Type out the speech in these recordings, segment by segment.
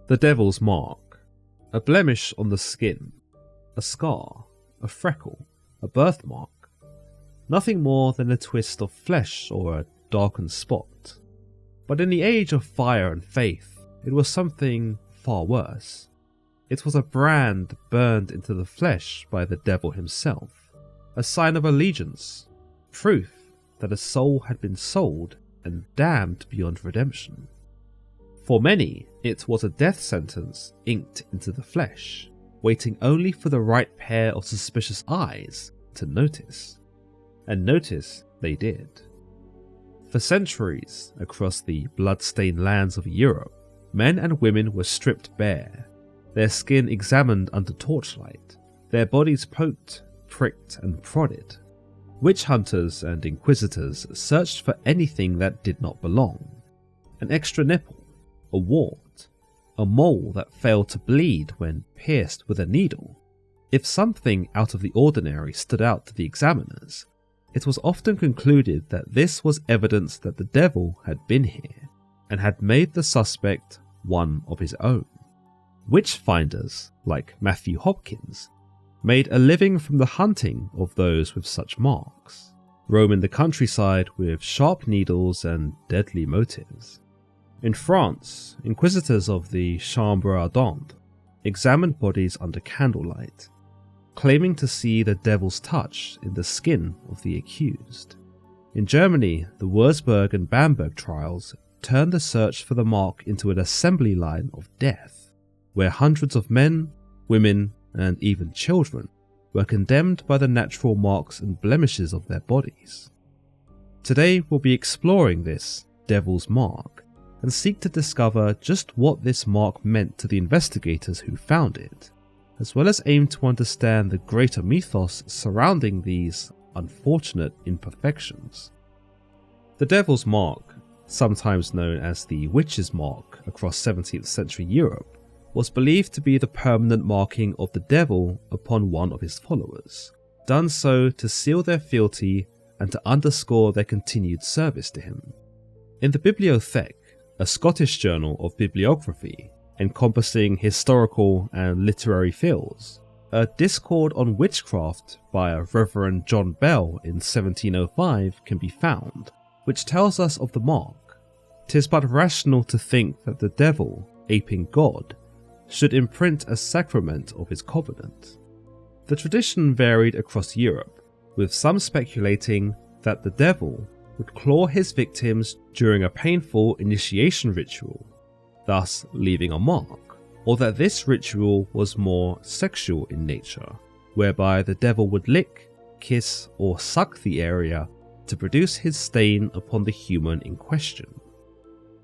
The devil's mark. A blemish on the skin. A scar. A freckle. A birthmark. Nothing more than a twist of flesh or a darkened spot. But in the age of fire and faith, it was something far worse. It was a brand burned into the flesh by the devil himself, a sign of allegiance, proof that a soul had been sold and damned beyond redemption. For many, it was a death sentence inked into the flesh, waiting only for the right pair of suspicious eyes to notice. And notice they did. For centuries, across the blood-stained lands of Europe, men and women were stripped bare, their skin examined under torchlight, their bodies poked, pricked and prodded. Witch hunters and inquisitors searched for anything that did not belong. An extra nipple, a wart, a mole that failed to bleed when pierced with a needle. If something out of the ordinary stood out to the examiners, it was often concluded that this was evidence that the devil had been here and had made the suspect one of his own. Witch finders, like Matthew Hopkins, made a living from the hunting of those with such marks, roaming the countryside with sharp needles and deadly motives. In France, inquisitors of the Chambre Ardente examined bodies under candlelight, claiming to see the devil's touch in the skin of the accused. In Germany, the Würzburg and Bamberg trials turned the search for the mark into an assembly line of death, where hundreds of men, women, and even children were condemned by the natural marks and blemishes of their bodies. Today we'll be exploring this devil's mark and seek to discover just what this mark meant to the investigators who found it, as well as aim to understand the greater mythos surrounding these unfortunate imperfections. The devil's mark, sometimes known as the witch's mark across 17th century Europe, was believed to be the permanent marking of the devil upon one of his followers, done so to seal their fealty and to underscore their continued service to him. In the Bibliothèque, a Scottish journal of bibliography encompassing historical and literary fields, a discord on witchcraft by a Reverend John Bell in 1705 can be found, which tells us of the mark. 'Tis but rational to think that the devil, aping God, should imprint a sacrament of his covenant. The tradition varied across Europe, with some speculating that the devil would claw his victims during a painful initiation ritual, thus leaving a mark, or that this ritual was more sexual in nature, whereby the devil would lick, kiss, or suck the area to produce his stain upon the human in question.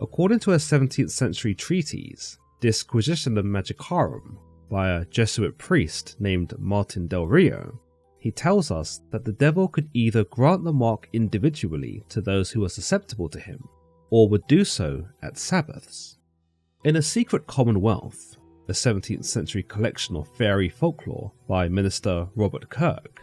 According to a 17th century treatise, Disquisitionem Magicarum, by a Jesuit priest named Martin del Rio, he tells us that the devil could either grant the mark individually to those who were susceptible to him, or would do so at Sabbaths. In A Secret Commonwealth, a 17th century collection of fairy folklore by minister Robert Kirk,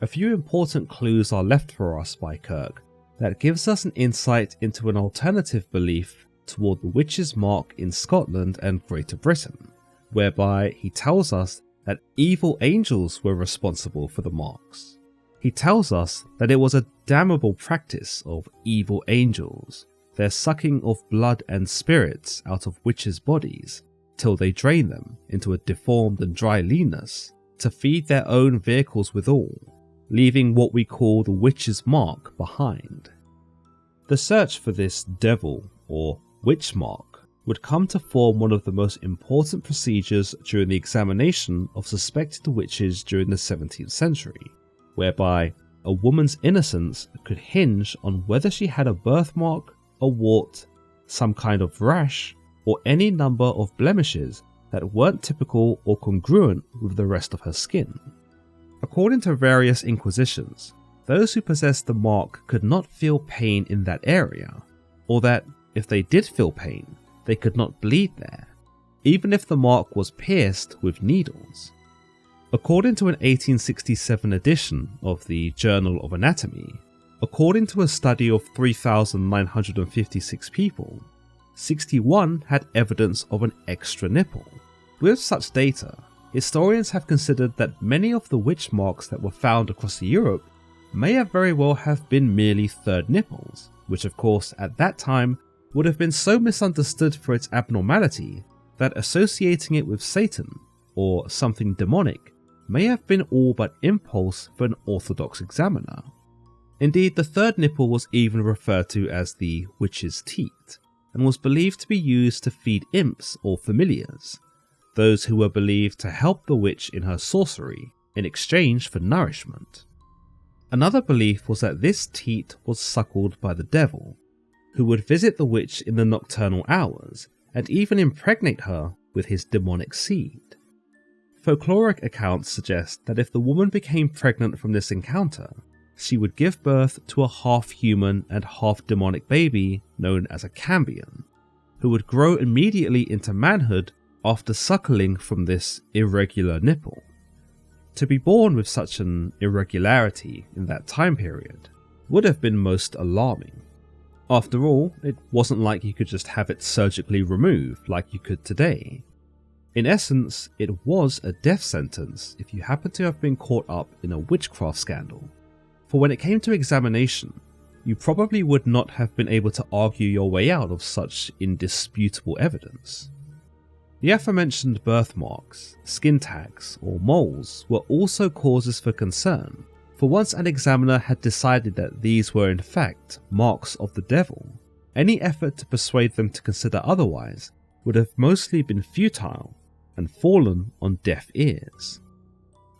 a few important clues are left for us by Kirk that gives us an insight into an alternative belief toward the witch's mark in Scotland and Greater Britain, whereby he tells us that evil angels were responsible for the marks. He tells us that it was a damnable practice of evil angels, their sucking of blood and spirits out of witches' bodies till they drain them into a deformed and dry leanness to feed their own vehicles withal, leaving what we call the witch's mark behind. The search for this devil or witch mark would come to form one of the most important procedures during the examination of suspected witches during the 17th century, whereby a woman's innocence could hinge on whether she had a birthmark, a wart, some kind of rash, or any number of blemishes that weren't typical or congruent with the rest of her skin. According to various inquisitions, those who possessed the mark could not feel pain in that area, or that if they did feel pain, they could not bleed there, even if the mark was pierced with needles. According to an 1867 edition of the Journal of Anatomy, according to a study of 3,956 people, 61 had evidence of an extra nipple. With such data, historians have considered that many of the witch marks that were found across Europe may have very well have been merely third nipples, which of course at that time would have been so misunderstood for its abnormality that associating it with Satan or something demonic may have been all but impulse for an orthodox examiner. Indeed, the third nipple was even referred to as the witch's teat, and was believed to be used to feed imps or familiars, those who were believed to help the witch in her sorcery in exchange for nourishment. Another belief was that this teat was suckled by the devil, who would visit the witch in the nocturnal hours and even impregnate her with his demonic seed. Folkloric accounts suggest that if the woman became pregnant from this encounter, she would give birth to a half-human and half-demonic baby known as a cambion, who would grow immediately into manhood after suckling from this irregular nipple. To be born with such an irregularity in that time period would have been most alarming. After all, it wasn't like you could just have it surgically removed like you could today. In essence, it was a death sentence if you happened to have been caught up in a witchcraft scandal. For when it came to examination, you probably would not have been able to argue your way out of such indisputable evidence. The aforementioned birthmarks, skin tags, or moles were also causes for concern, for once an examiner had decided that these were in fact marks of the devil, any effort to persuade them to consider otherwise would have mostly been futile and fallen on deaf ears.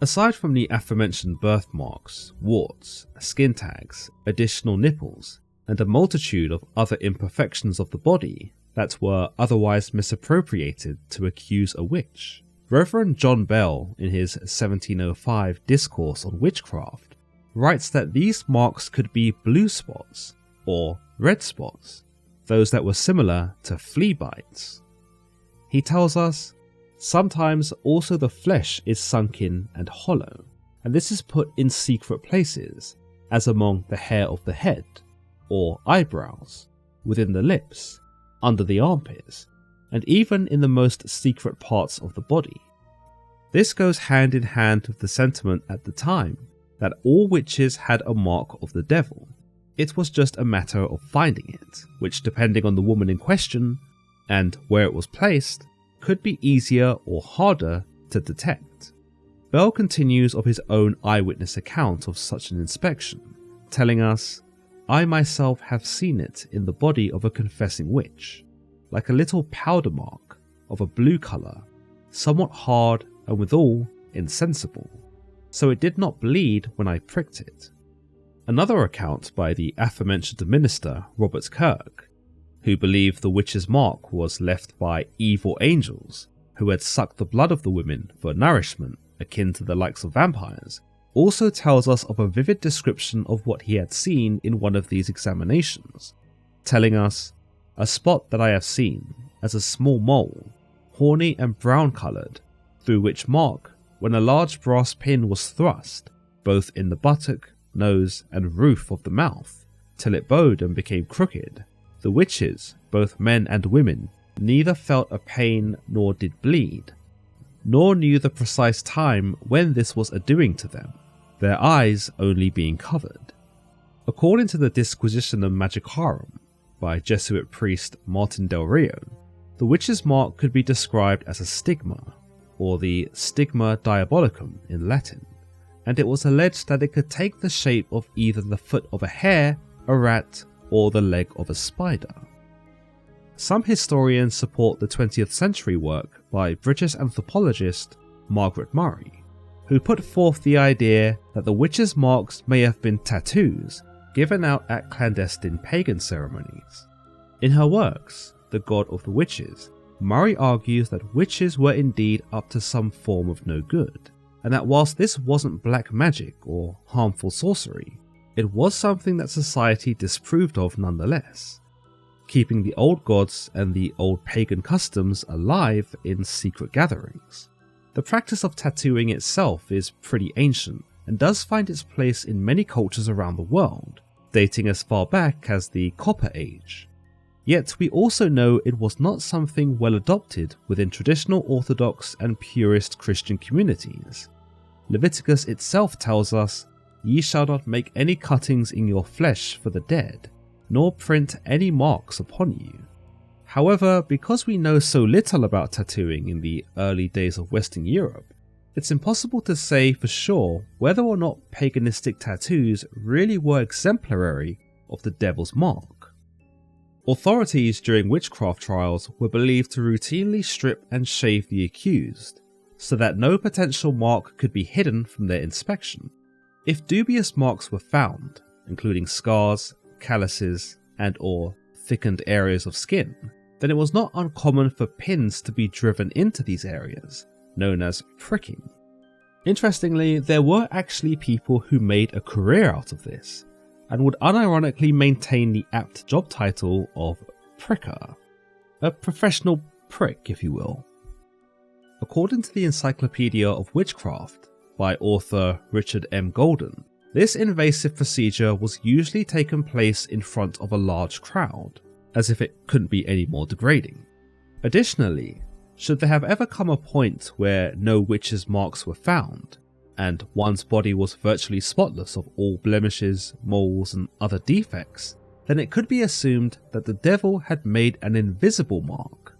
Aside from the aforementioned birthmarks, warts, skin tags, additional nipples, and a multitude of other imperfections of the body that were otherwise misappropriated to accuse a witch, Reverend John Bell, in his 1705 Discourse on Witchcraft, writes that these marks could be blue spots or red spots, those that were similar to flea bites. He tells us, sometimes also the flesh is sunk in and hollow, and this is put in secret places, as among the hair of the head, or eyebrows, within the lips, under the armpits, and even in the most secret parts of the body. This goes hand in hand with the sentiment at the time that all witches had a mark of the devil. It was just a matter of finding it, which, depending on the woman in question and where it was placed, could be easier or harder to detect. Bell continues of his own eyewitness account of such an inspection, telling us, "I myself have seen it in the body of a confessing witch, like a little powder mark of a blue colour, somewhat hard and withal insensible, so it did not bleed when I pricked it." Another account by the aforementioned minister Robert Kirk, who believed the witch's mark was left by evil angels who had sucked the blood of the women for nourishment akin to the likes of vampires, also tells us of a vivid description of what he had seen in one of these examinations, telling us, "A spot that I have seen as a small mole, horny and brown coloured, through which mark, when a large brass pin was thrust, both in the buttock, nose and roof of the mouth, till it bowed and became crooked, the witches, both men and women, neither felt a pain nor did bleed, nor knew the precise time when this was a-doing to them, their eyes only being covered." According to the Disquisitionum Magicarum by Jesuit priest Martin del Rio, the witch's mark could be described as a stigma, or the stigma diabolicum in Latin, and it was alleged that it could take the shape of either the foot of a hare, a rat, or the leg of a spider. Some historians support the 20th century work by British anthropologist Margaret Murray, who put forth the idea that the witch's marks may have been tattoos given out at clandestine pagan ceremonies. In her works, The God of the Witches, Murray argues that witches were indeed up to some form of no good, and that whilst this wasn't black magic or harmful sorcery, it was something that society disapproved of nonetheless, keeping the old gods and the old pagan customs alive in secret gatherings. The practice of tattooing itself is pretty ancient and does find its place in many cultures around the world, dating as far back as the Copper Age. Yet we also know it was not something well adopted within traditional Orthodox and purist Christian communities. Leviticus itself tells us, "Ye shall not make any cuttings in your flesh for the dead, nor print any marks upon you." However, because we know so little about tattooing in the early days of Western Europe, it's impossible to say for sure whether or not paganistic tattoos really were exemplary of the devil's mark. Authorities during witchcraft trials were believed to routinely strip and shave the accused, so that no potential mark could be hidden from their inspection. If dubious marks were found, including scars, calluses, and/or thickened areas of skin, then it was not uncommon for pins to be driven into these areas, known as pricking. Interestingly, there were actually people who made a career out of this, and would unironically maintain the apt job title of pricker, a professional prick, if you will. According to the Encyclopedia of Witchcraft by author Richard M. Golden, this invasive procedure was usually taken place in front of a large crowd, as if it couldn't be any more degrading. Additionally, should there have ever come a point where no witch's marks were found, and one's body was virtually spotless of all blemishes, moles, and other defects, then it could be assumed that the devil had made an invisible mark,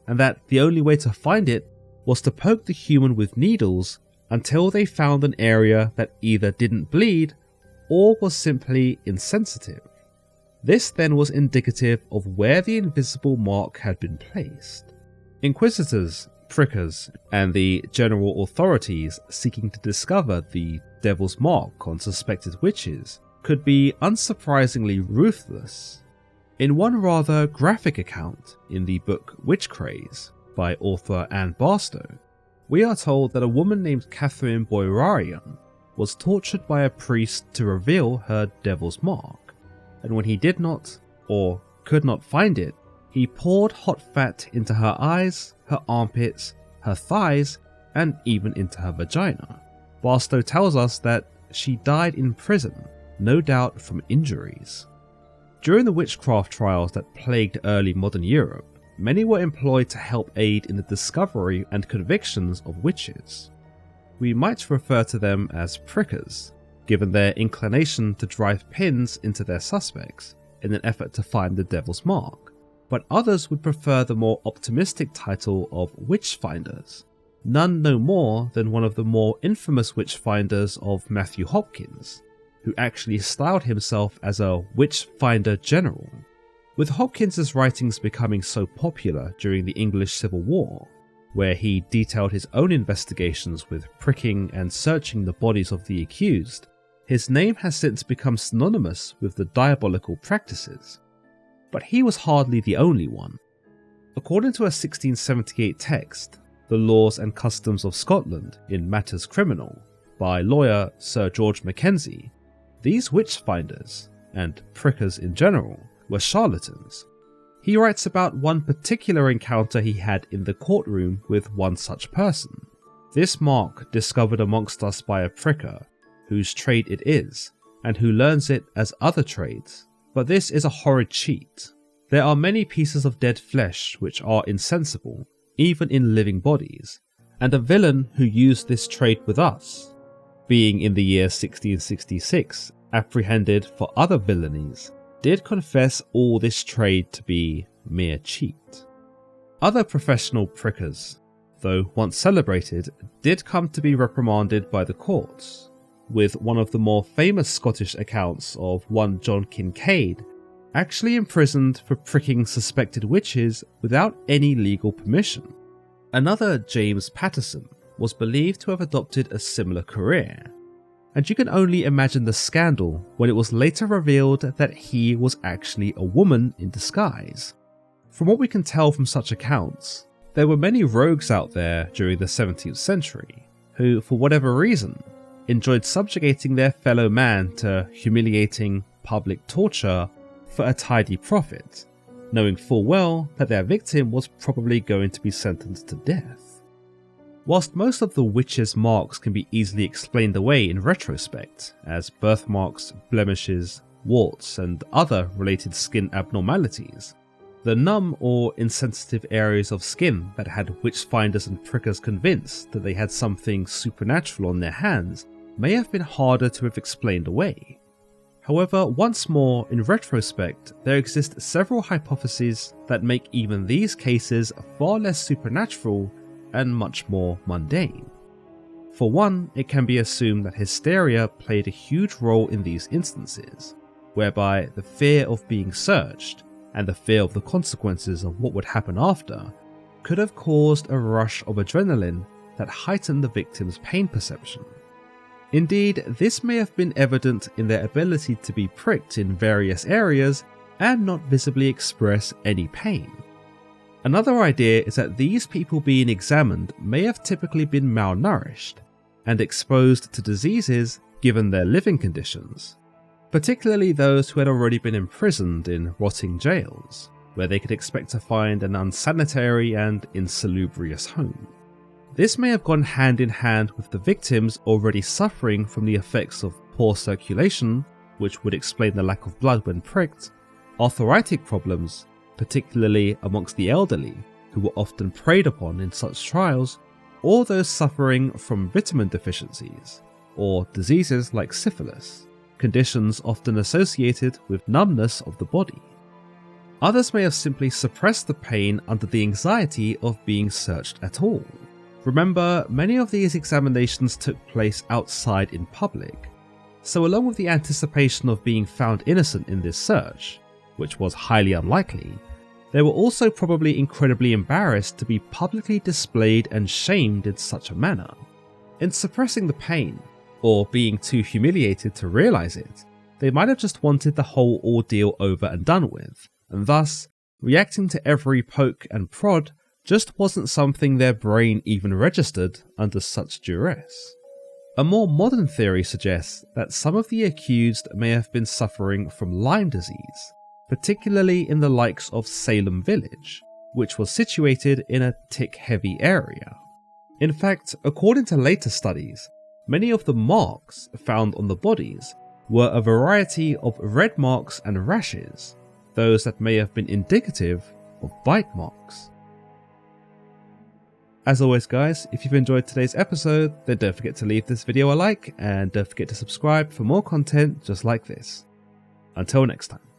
and that the only way to find it was to poke the human with needles until they found an area that either didn't bleed or was simply insensitive. This then was indicative of where the invisible mark had been placed. Inquisitors, prickers, and the general authorities seeking to discover the devil's mark on suspected witches could be unsurprisingly ruthless. In one rather graphic account in the book Witchcraft by author Anne Barstow, we are told that a woman named Catherine Boyrarian was tortured by a priest to reveal her devil's mark, and when he did not, or could not find it, he poured hot fat into her eyes, her armpits, her thighs, and even into her vagina. Barstow tells us that she died in prison, no doubt from injuries. During the witchcraft trials that plagued early modern Europe, many were employed to help aid in the discovery and convictions of witches. We might refer to them as prickers, given their inclination to drive pins into their suspects in an effort to find the devil's mark, but others would prefer the more optimistic title of witchfinders, none no more than one of the more infamous witchfinders of Matthew Hopkins, who actually styled himself as a witchfinder general. With Hopkins's writings becoming so popular during the English Civil War, where he detailed his own investigations with pricking and searching the bodies of the accused, his name has since become synonymous with the diabolical practices. But he was hardly the only one. According to a 1678 text, The Laws and Customs of Scotland in Matters Criminal, by lawyer Sir George Mackenzie, these witchfinders, and prickers in general, were charlatans. He writes about one particular encounter he had in the courtroom with one such person. This mark discovered amongst us by a pricker, whose trade it is, and who learns it as other trades. But this is a horrid cheat. There are many pieces of dead flesh which are insensible, even in living bodies, and a villain who used this trade with us, being in the year 1666 apprehended for other villainies, did confess all this trade to be mere cheat. Other professional prickers, though once celebrated, did come to be reprimanded by the courts, with one of the more famous Scottish accounts of one John Kincaid actually imprisoned for pricking suspected witches without any legal permission. Another James Patterson was believed to have adopted a similar career, and you can only imagine the scandal when it was later revealed that he was actually a woman in disguise. From what we can tell from such accounts, there were many rogues out there during the 17th century who, for whatever reason, enjoyed subjugating their fellow man to humiliating public torture for a tidy profit, knowing full well that their victim was probably going to be sentenced to death. Whilst most of the witch's marks can be easily explained away in retrospect as birthmarks, blemishes, warts, and other related skin abnormalities, The numb or insensitive areas of skin that had witchfinders and prickers convinced that they had something supernatural on their hands may have been harder to have explained away. However, once more, in retrospect, there exist several hypotheses that make even these cases far less supernatural and much more mundane. For one, it can be assumed that hysteria played a huge role in these instances, whereby the fear of being searched and the fear of the consequences of what would happen after could have caused a rush of adrenaline that heightened the victim's pain perception. Indeed, this may have been evident in their ability to be pricked in various areas and not visibly express any pain. Another idea is that these people being examined may have typically been malnourished and exposed to diseases given their living conditions, particularly those who had already been imprisoned in rotting jails, where they could expect to find an unsanitary and insalubrious home. This may have gone hand in hand with the victims already suffering from the effects of poor circulation, which would explain the lack of blood when pricked, arthritic problems, particularly amongst the elderly, who were often preyed upon in such trials, or those suffering from vitamin deficiencies, or diseases like syphilis, conditions often associated with numbness of the body. Others may have simply suppressed the pain under the anxiety of being searched at all. Remember, many of these examinations took place outside in public, so along with the anticipation of being found innocent in this search, which was highly unlikely, they were also probably incredibly embarrassed to be publicly displayed and shamed in such a manner. In suppressing the pain, or being too humiliated to realise it, they might have just wanted the whole ordeal over and done with, and thus, reacting to every poke and prod just wasn't something their brain even registered under such duress. A more modern theory suggests that some of the accused may have been suffering from Lyme disease, particularly in the likes of Salem Village, which was situated in a tick-heavy area. In fact, according to later studies, many of the marks found on the bodies were a variety of red marks and rashes, those that may have been indicative of bite marks. As always guys, if you've enjoyed today's episode, then don't forget to leave this video a like and don't forget to subscribe for more content just like this. Until next time.